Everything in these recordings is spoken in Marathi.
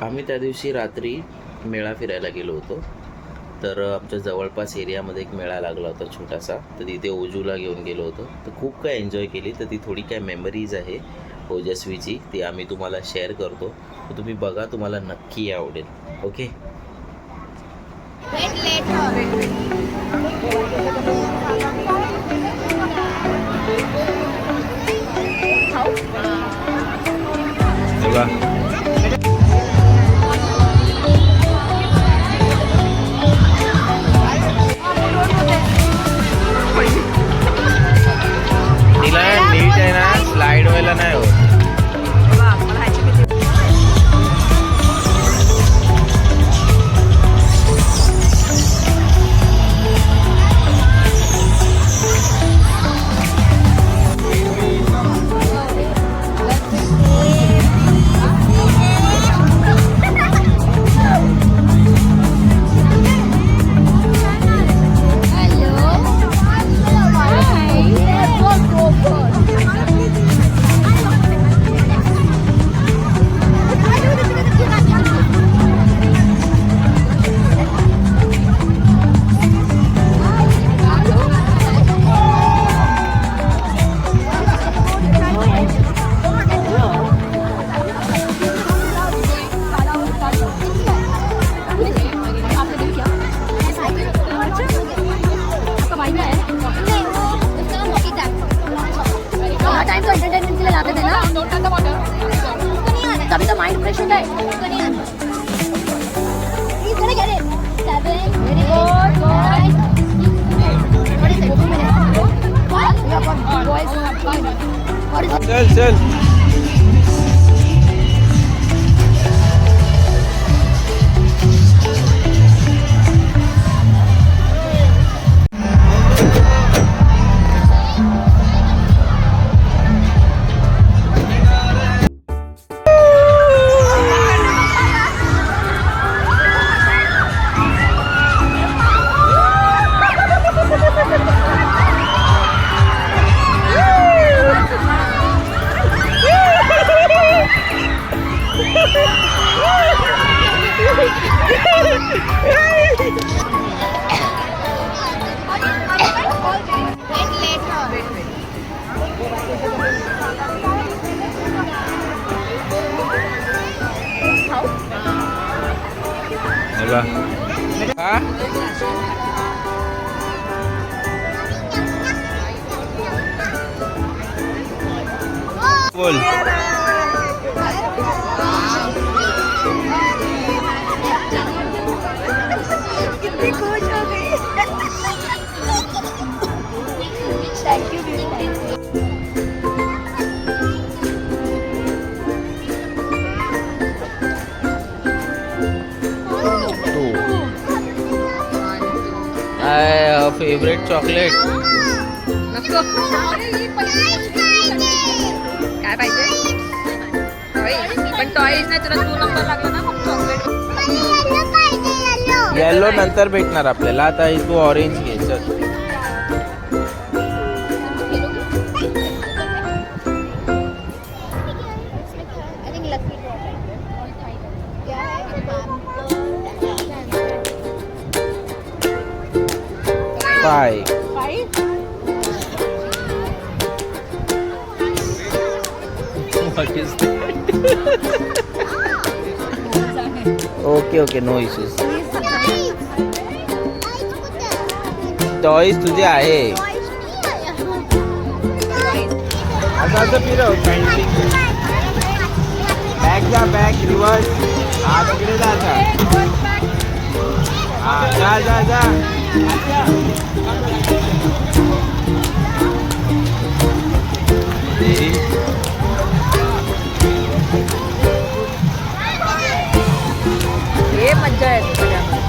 आम्ही त्या दिवशी रात्री मेळा फिरायला गेलो होतो. तर आमच्या जवळपास एरियामध्ये एक मेळा लागला होता छोटासा. तर तिथे ओजूला घेऊन गेलो होतो. तर खूप काय एन्जॉय केली. तर ती थोडी काय मेमरीज आहे ओजस्वीची, ती आम्ही तुम्हाला शेअर करतो. तर तुम्ही बघा, तुम्हाला नक्की आवडेल. ओके. तिला नीट आहे ना, स्लाइड व्हायला नाही होत. तभी तो माइंड फ्रेश होता है. He's gonna get it. 7. Very good. What is it? 2 minutes. What? We have got boys. What is it? चल चल. हा? बोल. कितनी खुश हो गई. Thank you. Favourite chocolate. काय पाहिजे? पण टॉयज नाही, तुला 2 नंबर लागला ना मग चॉकलेट. येलो नंतर भेटणार आपल्याला. आता तू ऑरेंज घे. चल. Five. What is that? Okay, no issues. Toys तुझे आहे. असं फिरव. पेंटिंग. बॅक जा, बॅक रिवर्स. हा तिकडे जा. हा जा. हे मज्जा आहे तुझ्यामध्ये.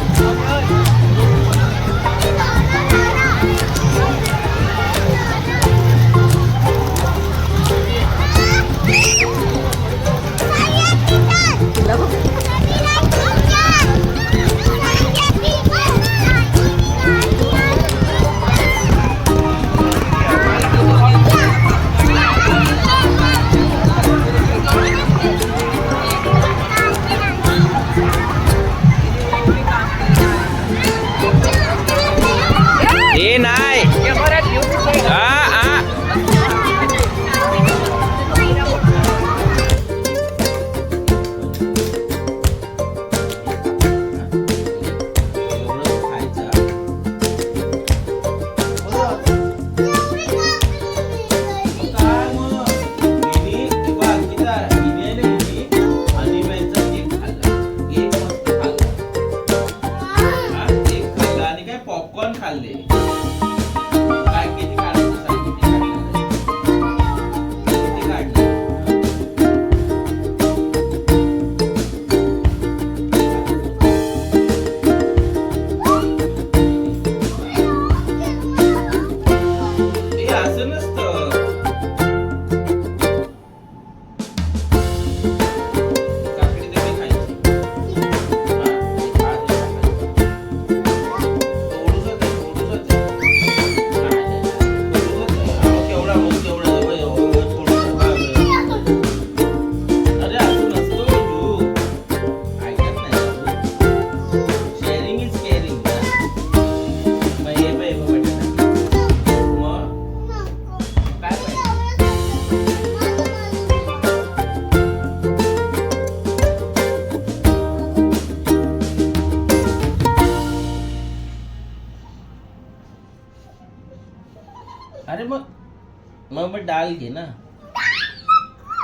मग डाल घे ना.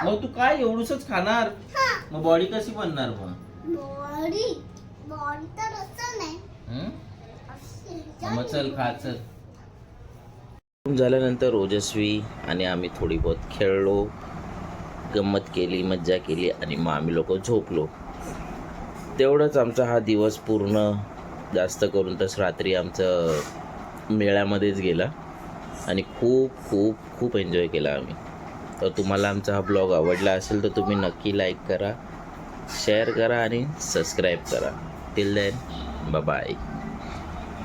मग तू काय एवढूसच खाणार? मग बॉडी कशी बनणार मग? बॉडी तर असं नाही. मग चल खा चल. झाल्यानंतर ओजस्वी आणि आम्ही थोडी बहुत खेळलो, गंमत केली, मज्जा केली आणि मग आम्ही लोक झोपलो. तेवढंच आमचा हा दिवस पूर्ण, जास्त करून तस रात्री आमचं मेळ्यामध्येच गेला आणि खूप खूप खूप एन्जॉय केला आम्ही. तर तुम्हाला आमचा हा ब्लॉग आवडला असेल तर तुम्ही नक्की लाईक करा, शेअर करा आणि सबस्क्राईब करा. Till then bye bye.